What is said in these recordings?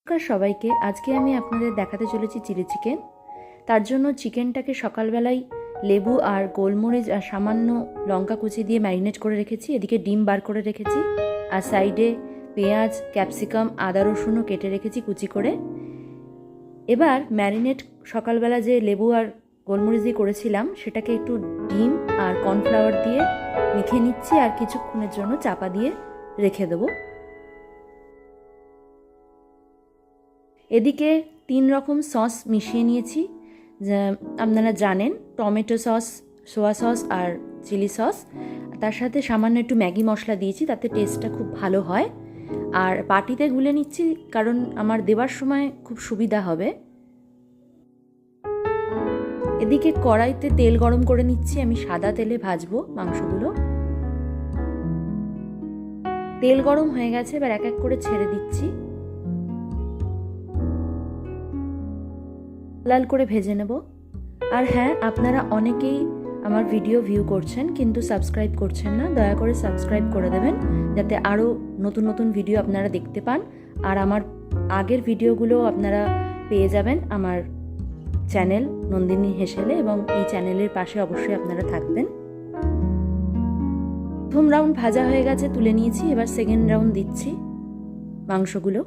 নমস্কার সবাইকে। আজকে আমি আপনাদের দেখাতে চলেছি চিলি চিকেন। তার জন্য চিকেনটাকে সকালবেলায় লেবু আর গোলমরিচ আর সামান্য লঙ্কা কুচি দিয়ে ম্যারিনেট করে রেখেছি। এদিকে ডিম বার করে রেখেছি, আর সাইডে পেঁয়াজ, ক্যাপসিকাম, আদা রসুনও কেটে রেখেছি কুচি করে। এবার ম্যারিনেট সকালবেলা যে লেবু আর গোলমরিচ দিয়ে করেছিলাম সেটাকে একটু ডিম আর কর্নফ্লাওয়ার দিয়ে মেখে নিচ্ছি, আর কিছুক্ষণের জন্য চাপা দিয়ে রেখে দেবো। এদিকে 3 রকম সস মিশিয়ে নিয়েছি, আপনারা জানেন, টমেটো সস, সোয়া সস আর চিলি সস। তার সাথে সামান্য একটু ম্যাগি মশলা দিয়েছি, তাতে টেস্টটা খুব ভালো হয়। আর বাটিতে গুলে নিচ্ছি কারণ আমার দেওয়ার সময় খুব সুবিধা হবে। এদিকে কড়াইতে তেল গরম করে নিচ্ছি, আমি সাদা তেলে ভাজবো মাংসগুলো। তেল গরম হয়ে গেছে, এবার এক এক করে ছেড়ে দিচ্ছি, লাল করে ভেজে নেব। আর হ্যাঁ, আপনারা অনেকেই আমার ভিডিও ভিউ করছেন কিন্তু সাবস্ক্রাইব করছেন না, দয়া করে সাবস্ক্রাইব করে দেবেন যাতে আরও নতুন নতুন ভিডিও আপনারা দেখতে পান। আর আমার আগের ভিডিওগুলো আপনারা পেয়ে যাবেন আমার চ্যানেল নন্দিনী হেসেলে, এবং এই চ্যানেলের পাশে অবশ্যই আপনারা থাকবেন। প্রথম রাউন্ড ভাজা হয়ে গেছে, তুলে নিয়েছি। এবার সেকেন্ড রাউন্ড দিচ্ছি মাংসগুলো।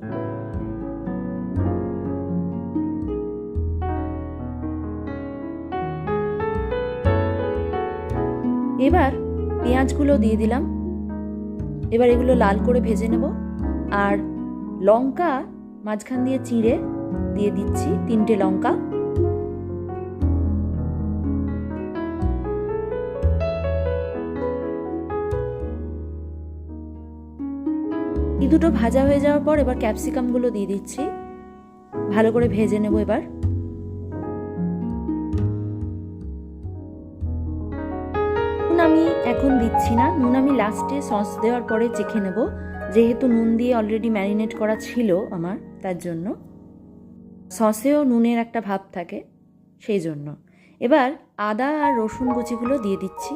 এবার পেঁয়াজগুলো দিয়ে দিলাম, এবার এগুলো লাল করে ভেজে নেব। আর লঙ্কা মাঝখান দিয়ে চিড়ে দিয়ে দিচ্ছি, 3টে লঙ্কা। এই দুটো ভাজা হয়ে যাওয়ার পর এবার ক্যাপসিকামগুলো দিয়ে দিচ্ছি, ভালো করে ভেজে নেব। এবার আমি এখন দিচ্ছি না, নুন আমি লাস্টে সস দেওয়ার পরে চেখে নেব, যেহেতু নুন দিয়ে অলরেডি ম্যারিনেট করা ছিল আমার, তার জন্য সসেও নুনের একটা ভাব থাকে, সেই জন্য। এবার আদা আর রসুন কুচিগুলো দিয়ে দিচ্ছি।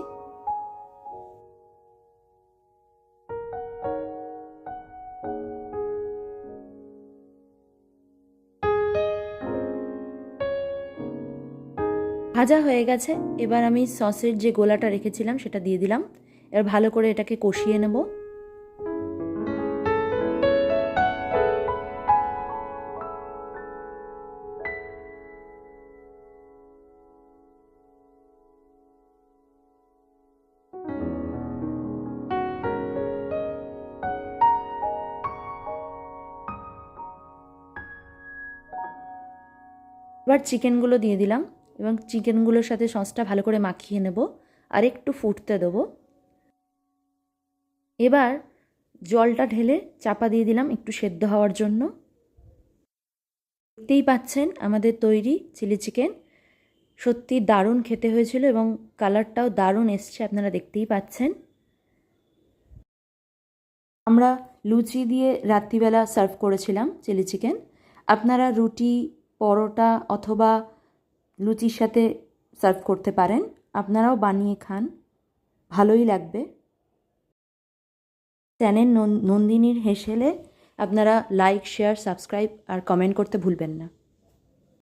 ভাজা হয়ে গেছে, এবার আমি সসের যে গোলাটা রেখেছিলাম সেটা দিয়ে দিলাম। এবার ভালো করে এটাকে কষিয়ে নেব। এবার চিকেনগুলো দিয়ে দিলাম এবং চিকেনগুলোর সাথে সসটা ভালো করে মাখিয়ে নেব, আর একটু ফুটতে দেবো। এবার জলটা ঢেলে চাপা দিয়ে দিলাম একটু সেদ্ধ হওয়ার জন্য। দেখতেই পাচ্ছেন আমাদের তৈরি চিলি চিকেন। সত্যি দারুণ খেতে হয়েছিল এবং কালারটাও দারুণ এসছে, আপনারা দেখতেই পাচ্ছেন। আমরা লুচি দিয়ে রাত্রিবেলা সার্ভ করেছিলাম চিলি চিকেন। আপনারা রুটি, পরোটা অথবা লুচির সাথে সার্ভ করতে পারেন। আপনারাও বানিয়ে খান, ভালোই লাগবে। চ্যানেল নন্দিনীর হেসেলে আপনারা লাইক, শেয়ার, সাবস্ক্রাইব আর কমেন্ট করতে ভুলবেন না।